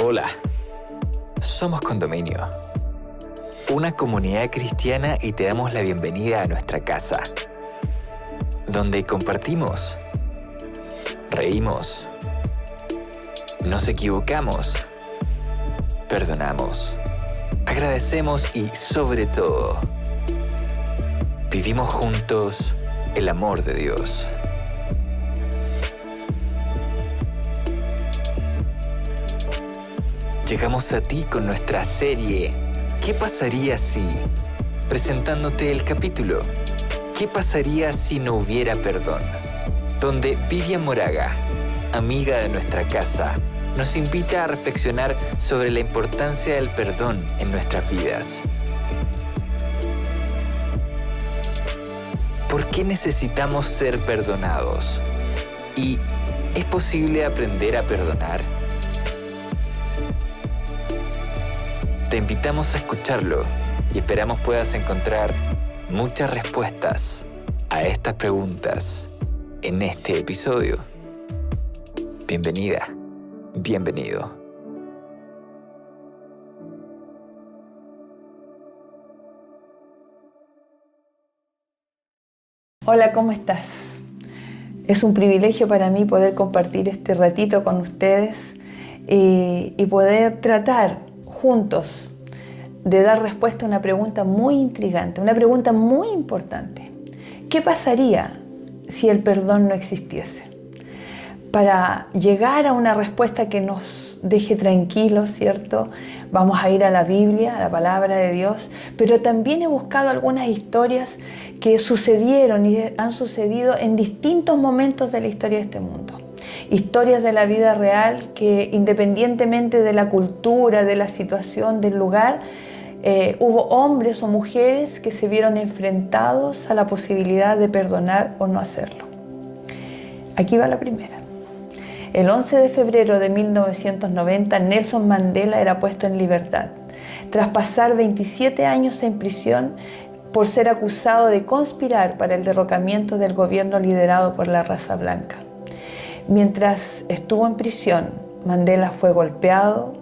Hola, somos Condominio, una comunidad cristiana, y te damos la bienvenida a nuestra casa, donde compartimos, reímos, nos equivocamos, perdonamos, agradecemos y, sobre todo, vivimos juntos el amor de Dios. Llegamos a ti con nuestra serie ¿Qué pasaría si?, presentándote el capítulo ¿Qué pasaría si no hubiera perdón?, donde Vivian Moraga, amiga de nuestra casa, nos invita a reflexionar sobre la importancia del perdón en nuestras vidas. ¿Por qué necesitamos ser perdonados? ¿Y es posible aprender a perdonar? Te invitamos a escucharlo y esperamos puedas encontrar muchas respuestas a estas preguntas en este episodio. Bienvenida, bienvenido. Hola, ¿cómo estás? Es un privilegio para mí poder compartir este ratito con ustedes y poder tratar juntos de dar respuesta a una pregunta muy intrigante, una pregunta muy importante. ¿Qué pasaría si el perdón no existiese? Para llegar a una respuesta que nos deje tranquilos, ¿cierto? Vamos a ir a la Biblia, a la palabra de Dios, pero también he buscado algunas historias que sucedieron y han sucedido en distintos momentos de la historia de este mundo. Historias de la vida real que, independientemente de la cultura, de la situación, del lugar, hubo hombres o mujeres que se vieron enfrentados a la posibilidad de perdonar o no hacerlo. Aquí va la primera. El 11 de febrero de 1990, Nelson Mandela era puesto en libertad, tras pasar 27 años en prisión por ser acusado de conspirar para el derrocamiento del gobierno liderado por la raza blanca. Mientras estuvo en prisión, Mandela fue golpeado,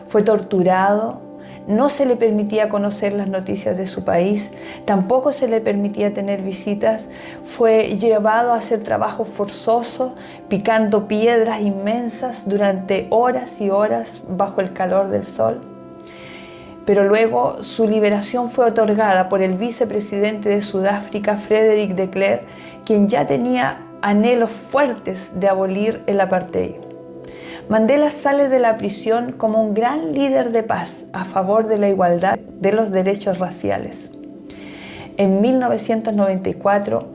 fue torturado, no se le permitía conocer las noticias de su país, tampoco se le permitía tener visitas, fue llevado a hacer trabajos forzosos, picando piedras inmensas durante horas y horas bajo el calor del sol. Pero luego su liberación fue otorgada por el vicepresidente de Sudáfrica, Frederick de Klerk, quien ya tenía anhelos fuertes de abolir el apartheid. Mandela sale de la prisión como un gran líder de paz a favor de la igualdad de los derechos raciales. En 1994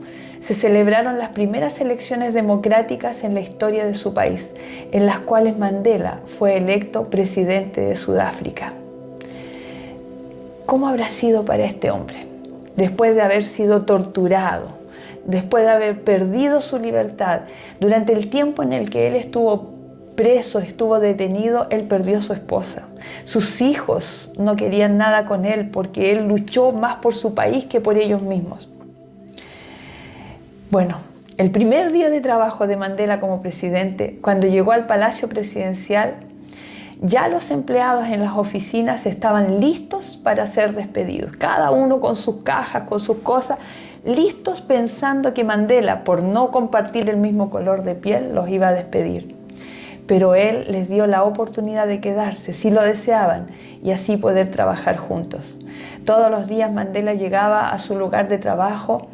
se celebraron las primeras elecciones democráticas en la historia de su país, en las cuales Mandela fue electo presidente de Sudáfrica. ¿Cómo habrá sido para este hombre, después de haber sido torturado, después de haber perdido su libertad? Durante el tiempo en el que él estuvo preso, estuvo detenido, él perdió a su esposa. Sus hijos no querían nada con él porque él luchó más por su país que por ellos mismos. Bueno, el primer día de trabajo de Mandela como presidente, cuando llegó al Palacio Presidencial, ya los empleados en las oficinas estaban listos para ser despedidos, cada uno con sus cajas, con sus cosas, listos pensando que Mandela, por no compartir el mismo color de piel, los iba a despedir. Pero él les dio la oportunidad de quedarse, si lo deseaban, y así poder trabajar juntos. Todos los días Mandela llegaba a su lugar de trabajo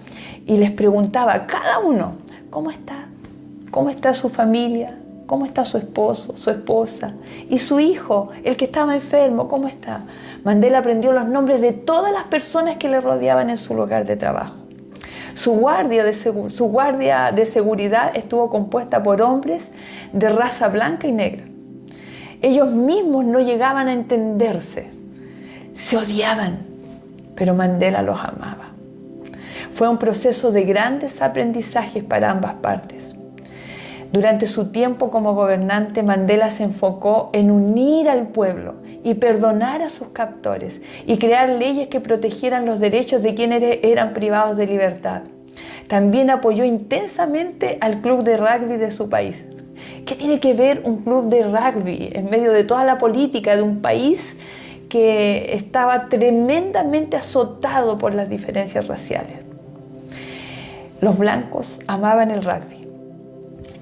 y les preguntaba a cada uno: ¿cómo está? ¿Cómo está su familia? ¿Cómo está su esposo, su esposa? Y su hijo, el que estaba enfermo, ¿cómo está? Mandela aprendió los nombres de todas las personas que le rodeaban en su lugar de trabajo. Su guardia de seguridad estuvo compuesta por hombres de raza blanca y negra. Ellos mismos no llegaban a entenderse, se odiaban, pero Mandela los amaba. Fue un proceso de grandes aprendizajes para ambas partes. Durante su tiempo como gobernante, Mandela se enfocó en unir al pueblo y perdonar a sus captores y crear leyes que protegieran los derechos de quienes eran privados de libertad. También apoyó intensamente al club de rugby de su país, ¿Qué tiene que ver un club de rugby en medio de toda la política de un país que estaba tremendamente azotado por las diferencias raciales? Los blancos amaban el rugby.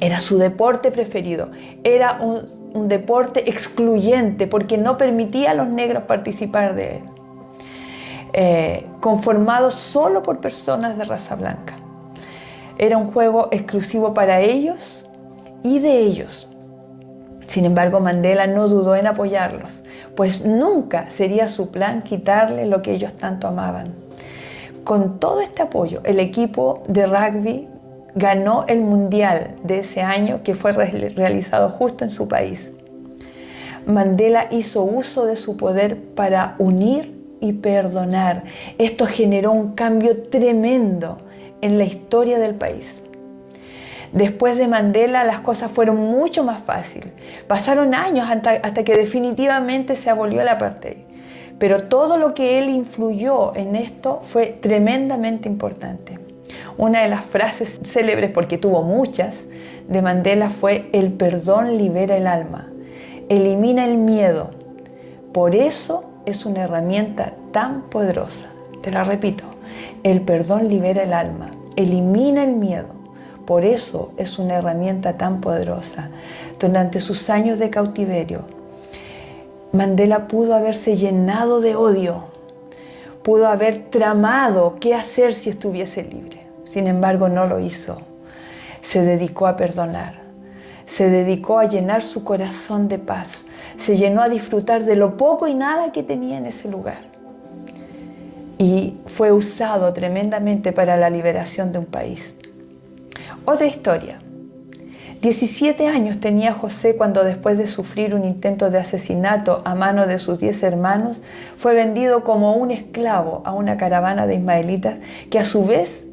Era su deporte preferido. Era un deporte excluyente porque no permitía a los negros participar de él. Conformado solo por personas de raza blanca. Era un juego exclusivo para ellos y de ellos. Sin embargo, Mandela no dudó en apoyarlos, pues nunca sería su plan quitarle lo que ellos tanto amaban. Con todo este apoyo, el equipo de rugby ganó el mundial de ese año que fue realizado justo en su país. Mandela hizo uso de su poder para unir y perdonar. Esto generó un cambio tremendo en la historia del país. Después de Mandela las cosas fueron mucho más fáciles. Pasaron años hasta que definitivamente se abolió el apartheid. Pero todo lo que él influyó en esto fue tremendamente importante. Una de las frases célebres, porque tuvo muchas, de Mandela fue: el perdón libera el alma, elimina el miedo. Por eso es una herramienta tan poderosa. Te la repito, el perdón libera el alma, elimina el miedo. Por eso es una herramienta tan poderosa. Durante sus años de cautiverio, Mandela pudo haberse llenado de odio, pudo haber tramado qué hacer si estuviese libre. Sin embargo, no lo hizo. Se dedicó a perdonar, se dedicó a llenar su corazón de paz, se llenó a disfrutar de lo poco y nada que tenía en ese lugar. Y fue usado tremendamente para la liberación de un país. Otra historia. 17 años tenía José cuando, después de sufrir un intento de asesinato a mano de sus 10 hermanos, fue vendido como un esclavo a una caravana de ismaelitas que a su vez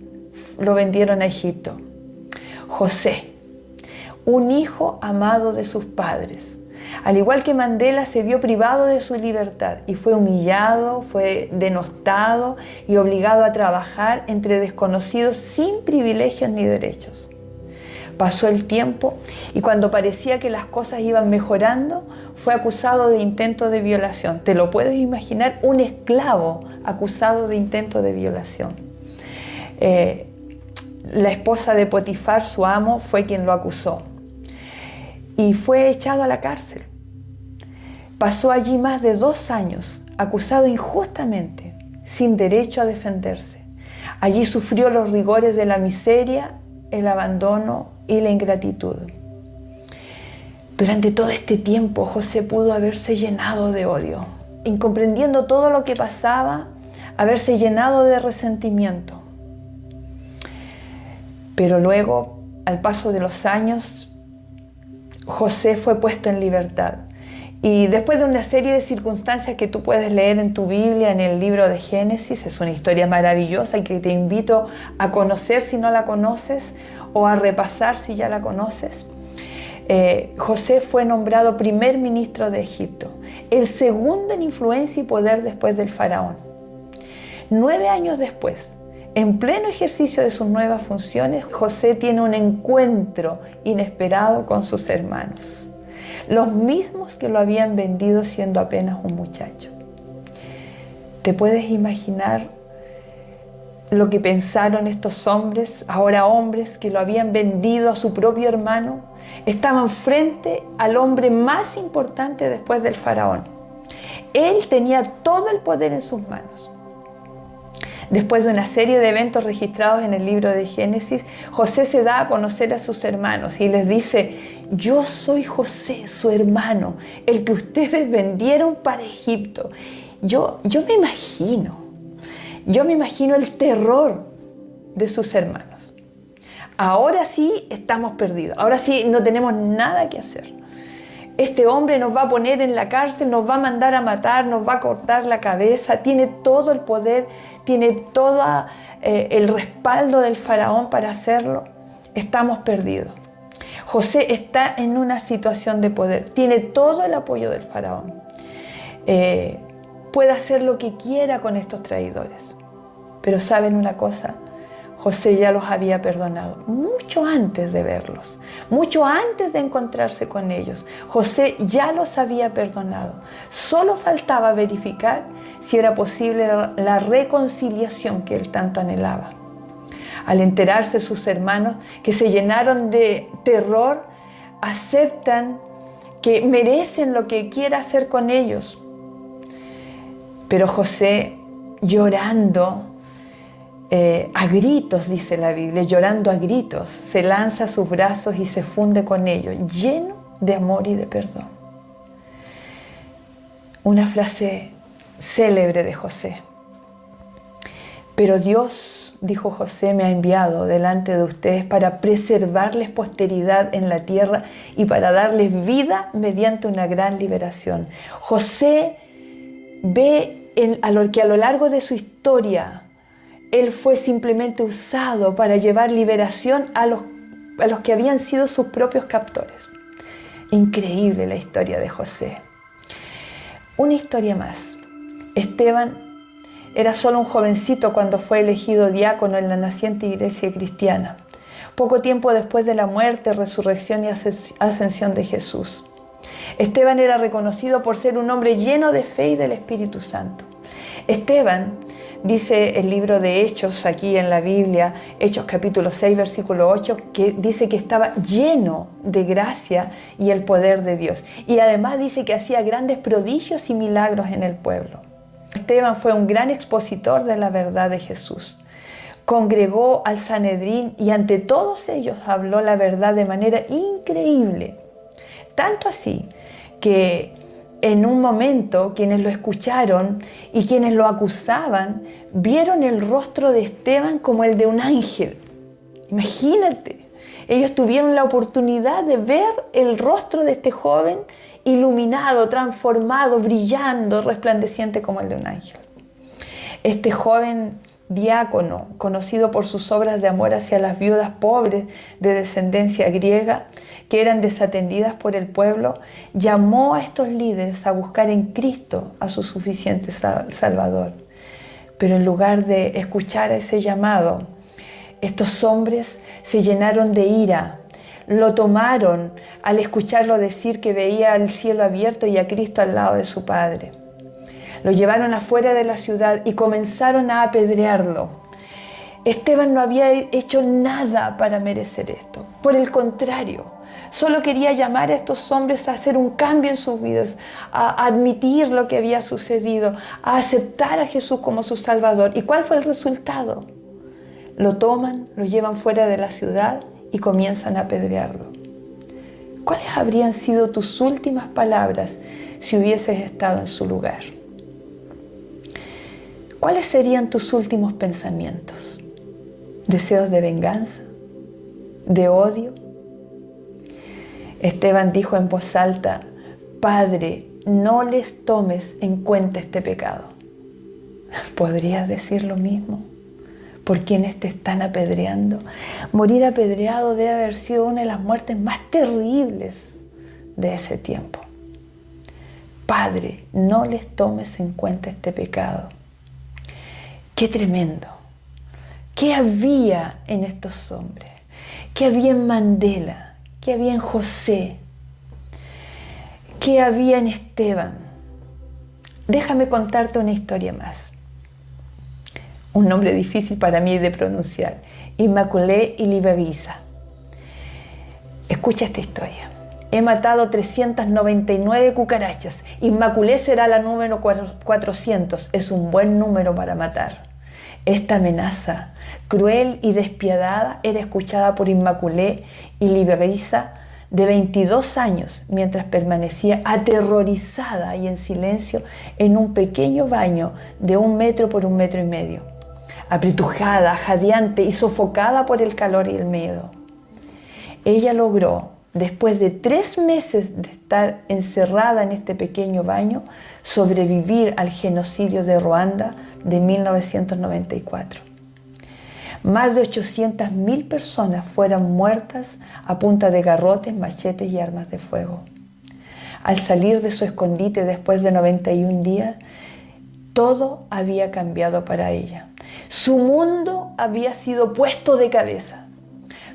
lo vendieron a Egipto. José, un hijo amado de sus padres, al igual que Mandela, se vio privado de su libertad y fue humillado, fue denostado y obligado a trabajar entre desconocidos sin privilegios ni derechos. Pasó el tiempo y cuando parecía que las cosas iban mejorando, fue acusado de intento de violación. ¿Te lo puedes imaginar? Un esclavo acusado de intento de violación. La esposa de Potifar, su amo, fue quien lo acusó y fue echado a la cárcel. Pasó allí más de 2 años, acusado injustamente, sin derecho a defenderse. Allí sufrió los rigores de la miseria, el abandono y la ingratitud. Durante todo este tiempo, José pudo haberse llenado de odio, incomprendiendo todo lo que pasaba, haberse llenado de resentimiento. Pero luego, al paso de los años, José fue puesto en libertad. Y después de una serie de circunstancias que tú puedes leer en tu Biblia, en el libro de Génesis, es una historia maravillosa y que te invito a conocer si no la conoces o a repasar si ya la conoces. José fue nombrado primer ministro de Egipto, el segundo en influencia y poder después del faraón. 9 años después, en pleno ejercicio de sus nuevas funciones, José tiene un encuentro inesperado con sus hermanos, los mismos que lo habían vendido siendo apenas un muchacho. ¿Te puedes imaginar lo que pensaron estos hombres, ahora hombres, que lo habían vendido a su propio hermano? Estaban frente al hombre más importante después del faraón. Él tenía todo el poder en sus manos. Después de una serie de eventos registrados en el libro de Génesis, José se da a conocer a sus hermanos y les dice: yo soy José, su hermano, el que ustedes vendieron para Egipto. Yo me imagino el terror de sus hermanos. Ahora sí estamos perdidos, ahora sí no tenemos nada que hacer. Este hombre nos va a poner en la cárcel, nos va a mandar a matar, nos va a cortar la cabeza, tiene todo el poder, tiene todo el respaldo del faraón para hacerlo. Estamos perdidos. José está en una situación de poder, tiene todo el apoyo del faraón. Puede hacer lo que quiera con estos traidores. Pero ¿saben una cosa? José ya los había perdonado, mucho antes de verlos, mucho antes de encontrarse con ellos. José ya los había perdonado. Solo faltaba verificar si era posible la reconciliación que él tanto anhelaba. Al enterarse sus hermanos, que se llenaron de terror, aceptan que merecen lo que quiera hacer con ellos. Pero José, llorando, a gritos, dice la Biblia, llorando a gritos, se lanza a sus brazos y se funde con ellos, lleno de amor y de perdón. Una frase célebre de José. Pero Dios, dijo José, me ha enviado delante de ustedes para preservarles posteridad en la tierra y para darles vida mediante una gran liberación. José ve que a lo largo de su historia, él fue simplemente usado para llevar liberación a los que habían sido sus propios captores. Increíble la historia de José. Una historia más. Esteban era solo un jovencito cuando fue elegido diácono en la naciente iglesia cristiana, poco tiempo después de la muerte, resurrección y ascensión de Jesús. Esteban era reconocido por ser un hombre lleno de fe y del Espíritu Santo. Esteban, dice el libro de Hechos aquí en la Biblia, Hechos capítulo 6, versículo 8, que dice que estaba lleno de gracia y el poder de Dios. Y además dice que hacía grandes prodigios y milagros en el pueblo. Esteban fue un gran expositor de la verdad de Jesús. Congregó al Sanedrín y ante todos ellos habló la verdad de manera increíble. Tanto así que en un momento quienes lo escucharon y quienes lo acusaban vieron el rostro de Esteban como el de un ángel. Imagínate, ellos tuvieron la oportunidad de ver el rostro de este joven iluminado, transformado, brillando, resplandeciente como el de un ángel. Este joven diácono, conocido por sus obras de amor hacia las viudas pobres de descendencia griega, que eran desatendidas por el pueblo, llamó a estos líderes a buscar en Cristo a su suficiente Salvador. Pero en lugar de escuchar ese llamado, estos hombres se llenaron de ira. Lo tomaron al escucharlo decir que veía el cielo abierto y a Cristo al lado de su Padre. Lo llevaron afuera de la ciudad y comenzaron a apedrearlo. Esteban no había hecho nada para merecer esto. Por el contrario, solo quería llamar a estos hombres a hacer un cambio en sus vidas, a admitir lo que había sucedido, a aceptar a Jesús como su Salvador. ¿Y cuál fue el resultado? Lo toman, lo llevan fuera de la ciudad y comienzan a apedrearlo. ¿Cuáles habrían sido tus últimas palabras si hubieses estado en su lugar? ¿Cuáles serían tus últimos pensamientos? ¿Deseos de venganza? ¿De odio? Esteban dijo en voz alta: Padre, no les tomes en cuenta este pecado. ¿Podrías decir lo mismo por quienes te están apedreando? Morir apedreado debe haber sido una de las muertes más terribles de ese tiempo. Padre, no les tomes en cuenta este pecado. ¡Qué tremendo! ¿Qué había en estos hombres? ¿Qué había en Mandela? ¿Qué había en José? ¿Qué había en Esteban? Déjame contarte una historia más. Un nombre difícil para mí de pronunciar. Immaculée Ilibagiza. Escucha esta historia. He matado 399 cucarachas. Immaculée será la número 400. Es un buen número para matar. Esta amenaza, cruel y despiadada, era escuchada por Immaculée Ilibagiza, de 22 años, mientras permanecía aterrorizada y en silencio en un pequeño baño de 1 metro por 1,5 metros, apretujada, jadeante y sofocada por el calor y el miedo. Ella logró, después de 3 meses de estar encerrada en este pequeño baño, sobrevivir al genocidio de Ruanda de 1994. Más de 800.000 personas fueron muertas a punta de garrotes, machetes y armas de fuego. Al salir de su escondite después de 91 días, todo había cambiado para ella. Su mundo había sido puesto de cabeza.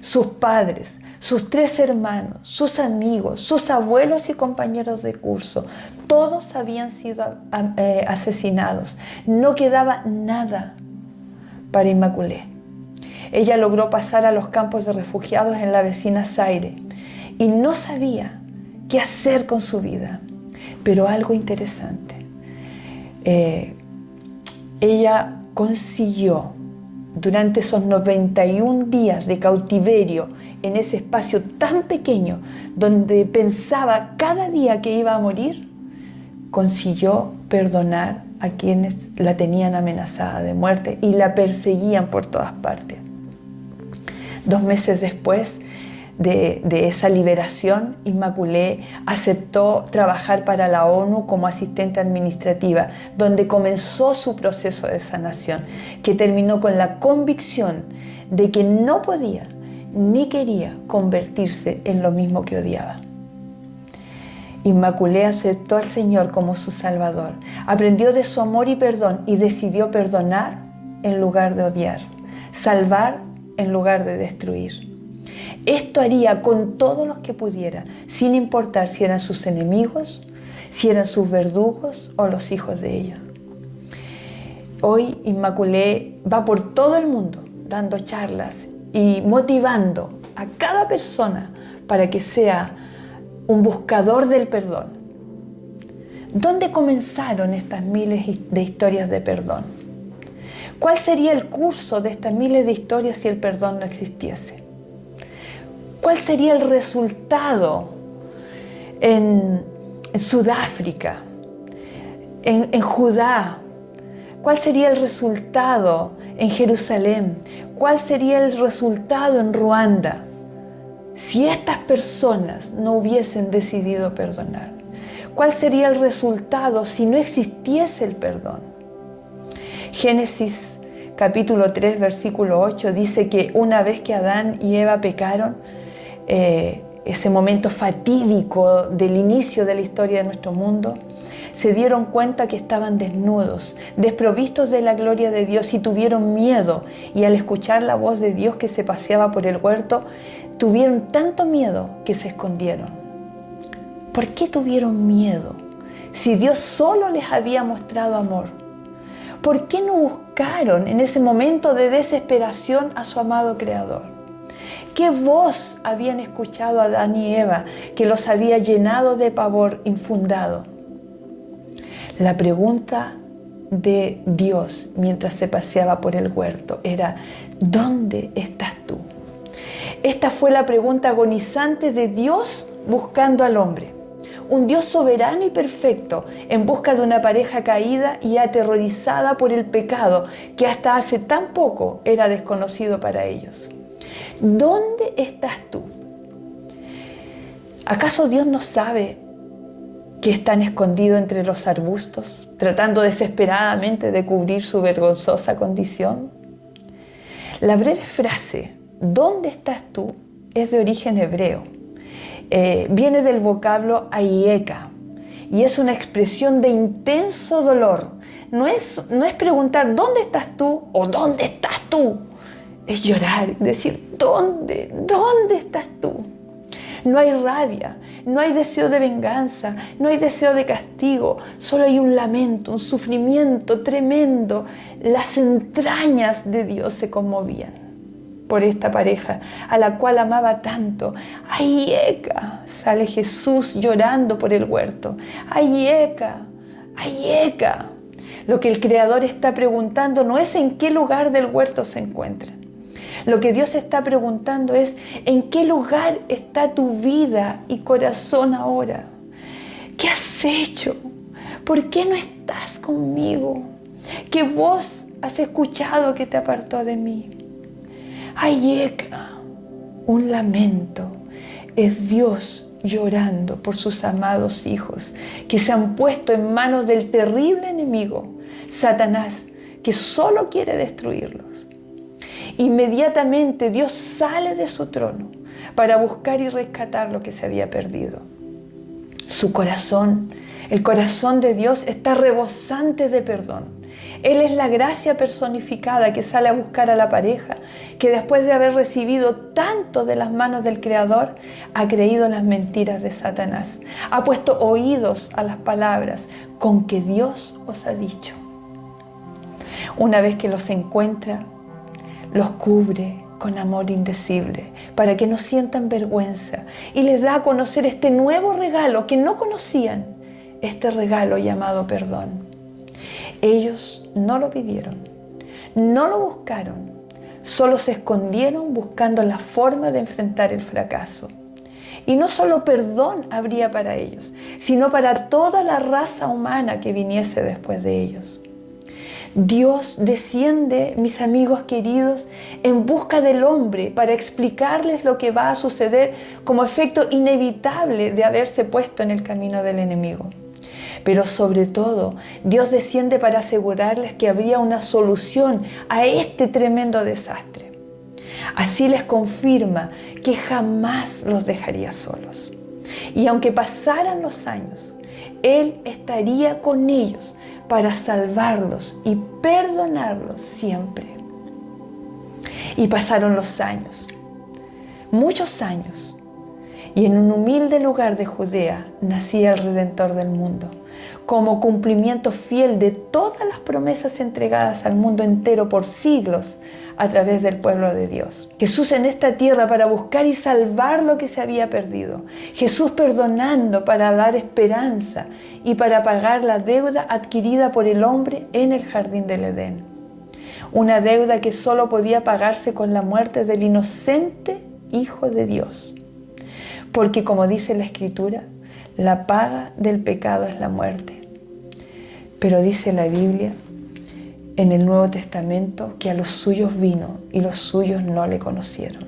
Sus padres, sus 3 hermanos, sus amigos, sus abuelos y compañeros de curso, todos habían sido asesinados. No quedaba nada para Immaculée. Ella logró pasar a los campos de refugiados en la vecina Zaire y no sabía qué hacer con su vida. Pero algo interesante, ella consiguió, durante esos 91 días de cautiverio, en ese espacio tan pequeño, donde pensaba cada día que iba a morir, consiguió perdonar a quienes la tenían amenazada de muerte y la perseguían por todas partes. 2 meses después de esa liberación, Immaculée aceptó trabajar para la ONU como asistente administrativa, donde comenzó su proceso de sanación, que terminó con la convicción de que no podía ni quería convertirse en lo mismo que odiaba. Immaculée aceptó al Señor como su Salvador, aprendió de su amor y perdón y decidió perdonar en lugar de odiar, salvar en lugar de destruir. Esto haría con todos los que pudiera, sin importar si eran sus enemigos, si eran sus verdugos o los hijos de ellos. Hoy Immaculée va por todo el mundo dando charlas y motivando a cada persona para que sea un buscador del perdón. ¿Dónde comenzaron estas miles de historias de perdón? ¿Cuál sería el curso de estas miles de historias si el perdón no existiese? ¿Cuál sería el resultado en Sudáfrica, en Judá? ¿Cuál sería el resultado en Jerusalén? ¿Cuál sería el resultado en Ruanda si estas personas no hubiesen decidido perdonar? ¿Cuál sería el resultado si no existiese el perdón? Génesis capítulo 3, versículo 8 dice que una vez que Adán y Eva pecaron, ese momento fatídico del inicio de la historia de nuestro mundo, se dieron cuenta que estaban desnudos, desprovistos de la gloria de Dios y tuvieron miedo. Y al escuchar la voz de Dios que se paseaba por el huerto, tuvieron tanto miedo que se escondieron. ¿Por qué tuvieron miedo? Si Dios solo les había mostrado amor. ¿Por qué no buscaron en ese momento de desesperación a su amado Creador? ¿Qué voz habían escuchado Adán y Eva que los había llenado de pavor infundado? La pregunta de Dios mientras se paseaba por el huerto era: ¿dónde estás tú? Esta fue la pregunta agonizante de Dios buscando al hombre. Un Dios soberano y perfecto en busca de una pareja caída y aterrorizada por el pecado que hasta hace tan poco era desconocido para ellos. ¿Dónde estás tú? ¿Acaso Dios no sabe que están escondidos entre los arbustos, tratando desesperadamente de cubrir su vergonzosa condición? La breve frase, ¿dónde estás tú?, es de origen hebreo. Viene del vocablo ayeka y es una expresión de intenso dolor. No es preguntar ¿dónde estás tú? O ¿dónde estás tú? Es llorar, decir ¿dónde estás tú? No hay rabia, no hay deseo de venganza, no hay deseo de castigo, solo hay un lamento, un sufrimiento tremendo. Las entrañas de Dios se conmovían por esta pareja a la cual amaba tanto. ¡Ayeka! Sale Jesús llorando por el huerto. ¡Ayeka! ¡Ayeka! Lo que el Creador está preguntando no es en qué lugar del huerto se encuentra. Lo que Dios está preguntando es ¿en qué lugar está tu vida y corazón ahora? ¿Qué has hecho? ¿Por qué no estás conmigo? ¿Qué voz has escuchado que te apartó de mí? Ayeka, un lamento, es Dios llorando por sus amados hijos que se han puesto en manos del terrible enemigo, Satanás, que solo quiere destruirlos. Inmediatamente Dios sale de su trono para buscar y rescatar lo que se había perdido. Su corazón, el corazón de Dios, está rebosante de perdón. Él es la gracia personificada que sale a buscar a la pareja, que después de haber recibido tanto de las manos del Creador, ha creído las mentiras de Satanás, ha puesto oídos a las palabras con que Dios os ha dicho. Una vez que los encuentra, los cubre con amor indecible para que no sientan vergüenza y les da a conocer este nuevo regalo que no conocían, este regalo llamado perdón. Ellos no lo pidieron, no lo buscaron, solo se escondieron buscando la forma de enfrentar el fracaso. Y no solo perdón habría para ellos, sino para toda la raza humana que viniese después de ellos. Dios desciende, mis amigos queridos, en busca del hombre para explicarles lo que va a suceder como efecto inevitable de haberse puesto en el camino del enemigo. Pero sobre todo, Dios desciende para asegurarles que habría una solución a este tremendo desastre. Así les confirma que jamás los dejaría solos. Y aunque pasaran los años, Él estaría con ellos para salvarlos y perdonarlos siempre. Y pasaron los años, muchos años, y en un humilde lugar de Judea nacía el Redentor del mundo, como cumplimiento fiel de todas las promesas entregadas al mundo entero por siglos a través del pueblo de Dios. Jesús en esta tierra para buscar y salvar lo que se había perdido. Jesús perdonando para dar esperanza y para pagar la deuda adquirida por el hombre en el jardín del Edén. Una deuda que solo podía pagarse con la muerte del inocente Hijo de Dios. Porque como dice la Escritura, la paga del pecado es la muerte. Pero dice la Biblia en el Nuevo Testamento que a los suyos vino y los suyos no le conocieron.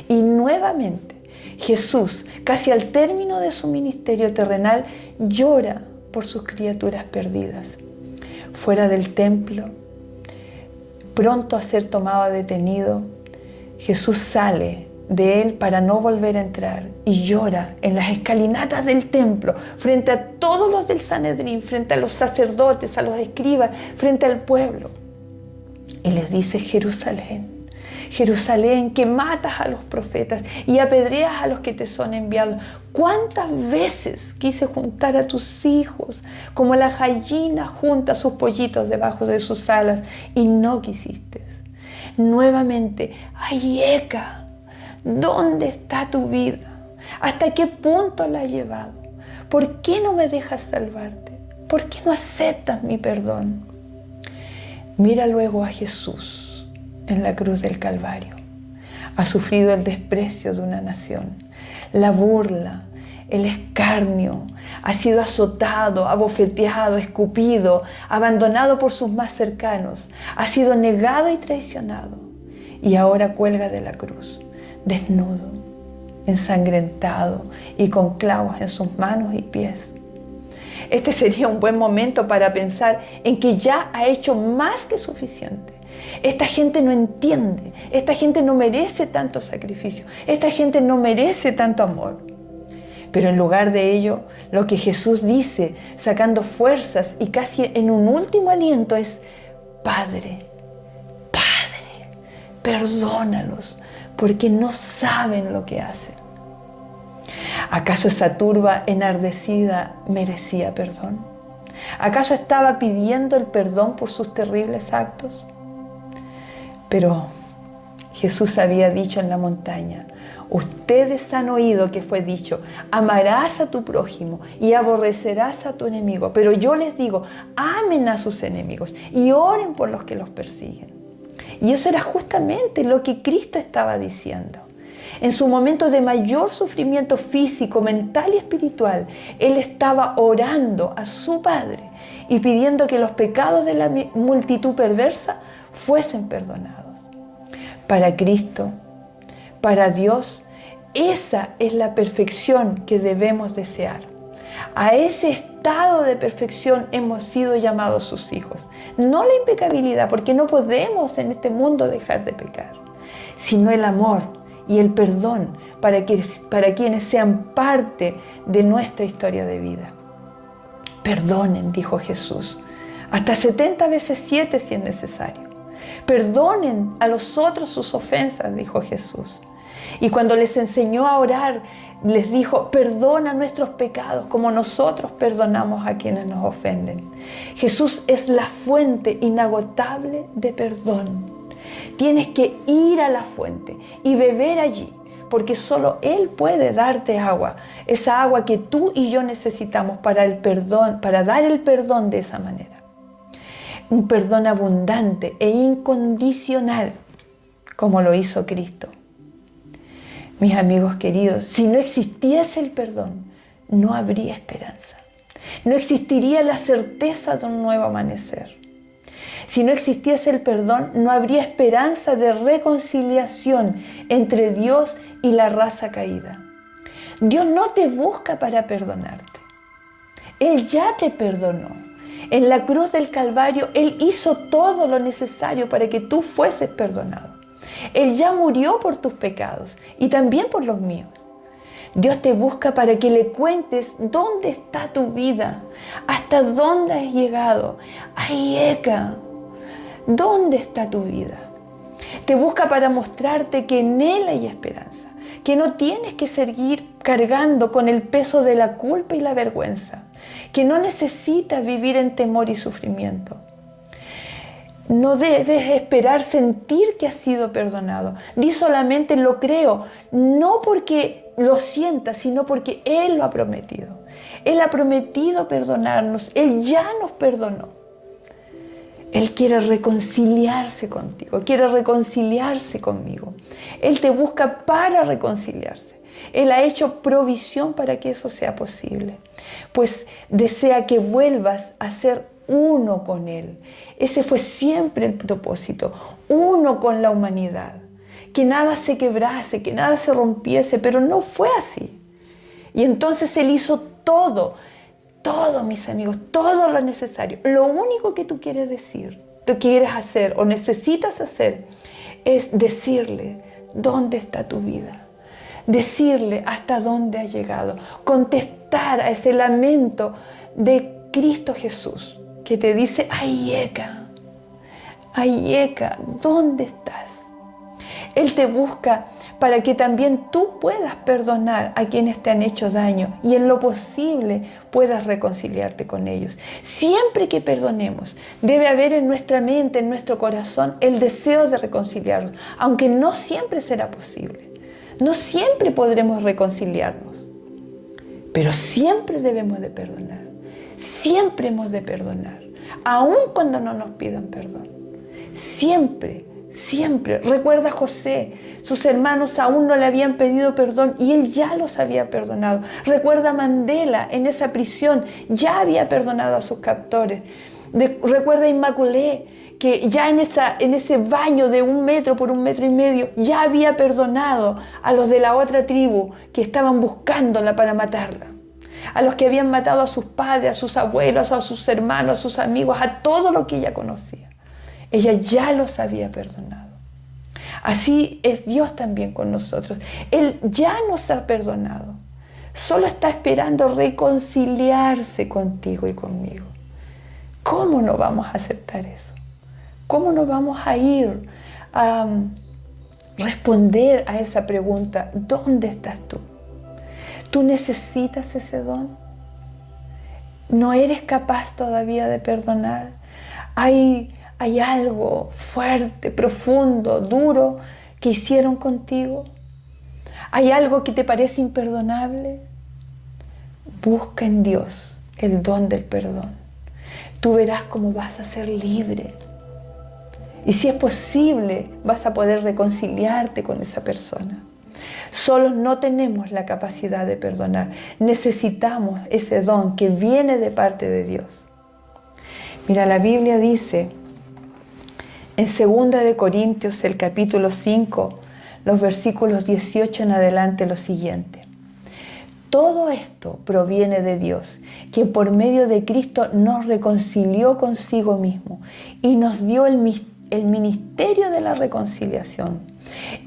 Y nuevamente Jesús, casi al término de su ministerio terrenal, llora por sus criaturas perdidas. Fuera del templo, pronto a ser tomado detenido, Jesús sale de él para no volver a entrar y llora en las escalinatas del templo frente a todos los del Sanedrín, frente a los sacerdotes, a los escribas, frente al pueblo, y les dice: Jerusalén, Jerusalén, que matas a los profetas y apedreas a los que te son enviados, ¿cuántas veces quise juntar a tus hijos como la gallina junta sus pollitos debajo de sus alas y no quisiste? Nuevamente, ay, Eca, ¿dónde está tu vida? ¿Hasta qué punto la has llevado? ¿Por qué no me dejas salvarte? ¿Por qué no aceptas mi perdón? Mira luego a Jesús en la cruz del Calvario. Ha sufrido el desprecio de una nación, la burla, el escarnio. Ha sido azotado, abofeteado, escupido, abandonado por sus más cercanos. Ha sido negado y traicionado. Y ahora cuelga de la cruz, desnudo, ensangrentado y con clavos en sus manos y pies. Este sería un buen momento para pensar en que ya ha hecho más que suficiente. Esta gente no entiende, esta gente no merece tanto sacrificio, esta gente no merece tanto amor. Pero en lugar de ello, lo que Jesús dice, sacando fuerzas y casi en un último aliento, es: Padre, Padre, perdónalos, porque no saben lo que hacen. ¿Acaso esa turba enardecida merecía perdón? ¿Acaso estaba pidiendo el perdón por sus terribles actos? Pero Jesús había dicho en la montaña: ustedes han oído que fue dicho, amarás a tu prójimo y aborrecerás a tu enemigo. Pero yo les digo, amen a sus enemigos y oren por los que los persiguen. Y eso era justamente lo que Cristo estaba diciendo. En su momento de mayor sufrimiento físico, mental y espiritual, Él estaba orando a su Padre y pidiendo que los pecados de la multitud perversa fuesen perdonados. Para Cristo, para Dios, esa es la perfección que debemos desear. A ese estado de perfección hemos sido llamados sus hijos. No la impecabilidad, porque no podemos en este mundo dejar de pecar, sino el amor y el perdón para quienes sean parte de nuestra historia de vida. Perdonen, dijo Jesús hasta 70 veces 7 si es necesario. Perdonen a los otros sus ofensas, dijo Jesús. Y cuando les enseñó a orar, les dijo: perdona nuestros pecados como nosotros perdonamos a quienes nos ofenden. Jesús es la fuente inagotable de perdón. Tienes que ir a la fuente y beber allí, porque solo Él puede darte agua, esa agua que tú y yo necesitamos para el perdón, para dar el perdón de esa manera. Un perdón abundante e incondicional, como lo hizo Cristo. Mis amigos queridos, si no existiese el perdón, no habría esperanza. No existiría la certeza de un nuevo amanecer. Si no existiese el perdón, no habría esperanza de reconciliación entre Dios y la raza caída. Dios no te busca para perdonarte. Él ya te perdonó. En la cruz del Calvario, Él hizo todo lo necesario para que tú fueses perdonado. Él ya murió por tus pecados y también por los míos. Dios te busca para que le cuentes dónde está tu vida, hasta dónde has llegado. ¡Ay, Eka! ¿Dónde está tu vida? Te busca para mostrarte que en Él hay esperanza, que no tienes que seguir cargando con el peso de la culpa y la vergüenza, que no necesitas vivir en temor y sufrimiento. No debes esperar sentir que has sido perdonado. Di solamente: lo creo, no porque lo sientas, sino porque Él lo ha prometido. Él ha prometido perdonarnos, Él ya nos perdonó. Él quiere reconciliarse contigo, quiere reconciliarse conmigo. Él te busca para reconciliarse. Él ha hecho provisión para que eso sea posible, pues desea que vuelvas a ser uno con Él. Ese fue siempre el propósito, uno con la humanidad. Que nada se quebrase, que nada se rompiese, pero no fue así. Y entonces Él hizo todo, mis amigos, todo lo necesario. Lo único que tú quieres decir, tú quieres hacer o necesitas hacer, es decirle dónde está tu vida. Decirle hasta dónde has llegado. Contestar a ese lamento de Cristo Jesús, que te dice: ay, Eka, ¿dónde estás? Él te busca para que también tú puedas perdonar a quienes te han hecho daño y en lo posible puedas reconciliarte con ellos. Siempre que perdonemos, debe haber en nuestra mente, en nuestro corazón, el deseo de reconciliarnos, aunque no siempre será posible. No siempre podremos reconciliarnos, pero siempre debemos de perdonar. Siempre hemos de perdonar, aun cuando no nos pidan perdón. Siempre. Recuerda a José, sus hermanos aún no le habían pedido perdón y él ya los había perdonado. Recuerda a Mandela, en esa prisión ya había perdonado a sus captores. Recuerda a Inmaculée, que ya en ese baño de 1 metro por 1,5 metros ya había perdonado a los de la otra tribu que estaban buscándola para matarla. A los que habían matado a sus padres, a sus abuelos, a sus hermanos, a sus amigos, a todo lo que ella conocía. Ella ya los había perdonado. Así es Dios también con nosotros. Él ya nos ha perdonado. Solo está esperando reconciliarse contigo y conmigo. ¿Cómo no vamos a aceptar eso? ¿Cómo no vamos a ir a responder a esa pregunta? ¿Dónde estás tú? ¿Tú necesitas ese don? ¿No eres capaz todavía de perdonar? ¿Hay algo fuerte, profundo, duro que hicieron contigo? ¿Hay algo que te parece imperdonable? Busca en Dios el don del perdón. Tú verás cómo vas a ser libre. Y si es posible, vas a poder reconciliarte con esa persona. Solos no tenemos la capacidad de perdonar. Necesitamos ese don que viene de parte de Dios. Mira, la Biblia dice en 2 de Corintios, el capítulo 5, los versículos 18 en adelante, lo siguiente: todo esto proviene de Dios, quien por medio de Cristo nos reconcilió consigo mismo y nos dio el ministerio de la reconciliación.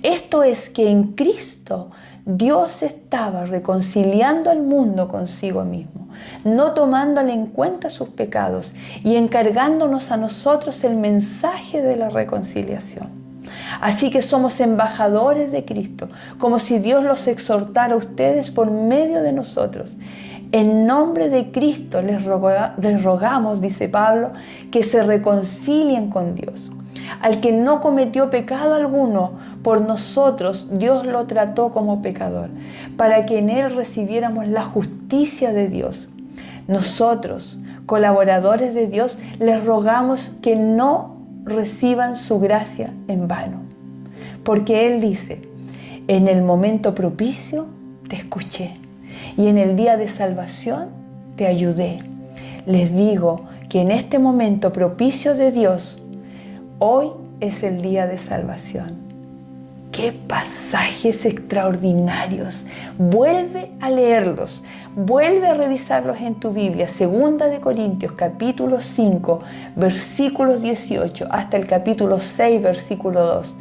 Esto es que en Cristo Dios estaba reconciliando al mundo consigo mismo, no tomándole en cuenta sus pecados y encargándonos a nosotros el mensaje de la reconciliación. Así que somos embajadores de Cristo, como si Dios los exhortara a ustedes por medio de nosotros. En nombre de Cristo les rogamos, dice Pablo, que se reconcilien con Dios. Al que no cometió pecado alguno, por nosotros Dios lo trató como pecador, para que en él recibiéramos la justicia de Dios. Nosotros, colaboradores de Dios, les rogamos que no reciban su gracia en vano. Porque Él dice, en el momento propicio te escuché y en el día de salvación te ayudé. Les digo que en este momento propicio de Dios, hoy es el día de salvación. ¡Qué pasajes extraordinarios! Vuelve a leerlos, vuelve a revisarlos en tu Biblia. 2 de Corintios, capítulo 5, versículos 18, hasta el capítulo 6, versículo 2.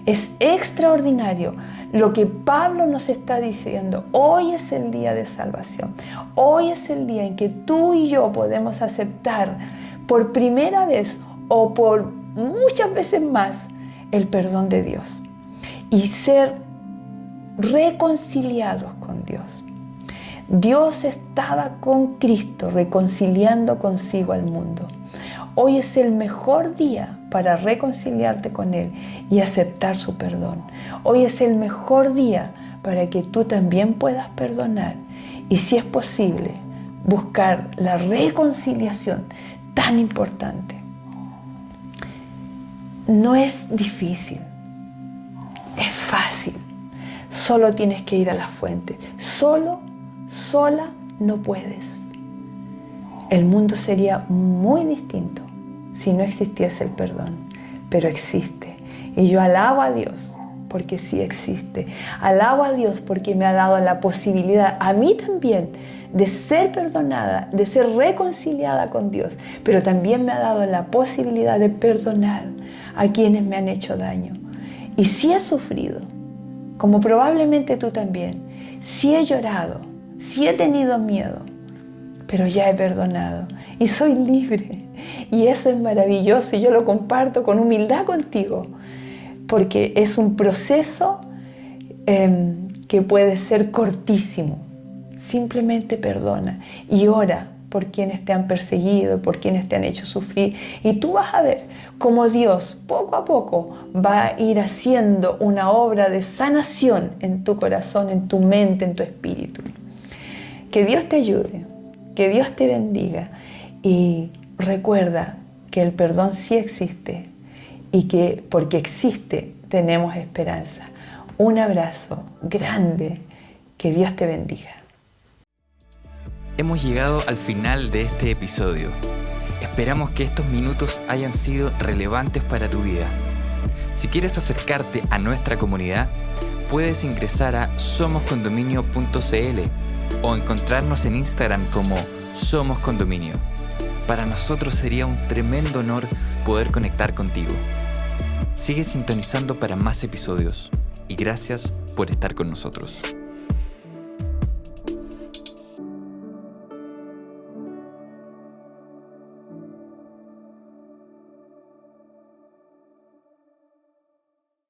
Es extraordinario lo que Pablo nos está diciendo. Hoy es el día de salvación. Hoy es el día en que tú y yo podemos aceptar por primera vez o por muchas veces más el perdón de Dios y ser reconciliados con Dios. Dios estaba con Cristo reconciliando consigo al mundo. Hoy es el mejor día para reconciliarte con Él y aceptar su perdón. Hoy es el mejor día para que tú también puedas perdonar y, si es posible, buscar la reconciliación tan importante. No es difícil, es fácil. Solo tienes que ir a la fuente. Sola no puedes. El mundo sería muy distinto si no existiese el perdón, pero existe. Y yo alabo a Dios porque sí existe. Alabo a Dios porque me ha dado la posibilidad a mí también de ser perdonada, de ser reconciliada con Dios, pero también me ha dado la posibilidad de perdonar a quienes me han hecho daño. Y sí he sufrido, como probablemente tú también. Sí he llorado, sí he tenido miedo, pero ya he perdonado y soy libre. Y eso es maravilloso y yo lo comparto con humildad contigo, porque es un proceso que puede ser cortísimo. Simplemente perdona y ora por quienes te han perseguido, por quienes te han hecho sufrir. Y tú vas a ver cómo Dios poco a poco va a ir haciendo una obra de sanación en tu corazón, en tu mente, en tu espíritu. Que Dios te ayude, que Dios te bendiga y recuerda que el perdón sí existe y que porque existe tenemos esperanza. Un abrazo grande, que Dios te bendiga. Hemos llegado al final de este episodio. Esperamos que estos minutos hayan sido relevantes para tu vida. Si quieres acercarte a nuestra comunidad, puedes ingresar a somoscondominio.cl o encontrarnos en Instagram como Somos Condominio. Para nosotros sería un tremendo honor poder conectar contigo. Sigue sintonizando para más episodios y gracias por estar con nosotros.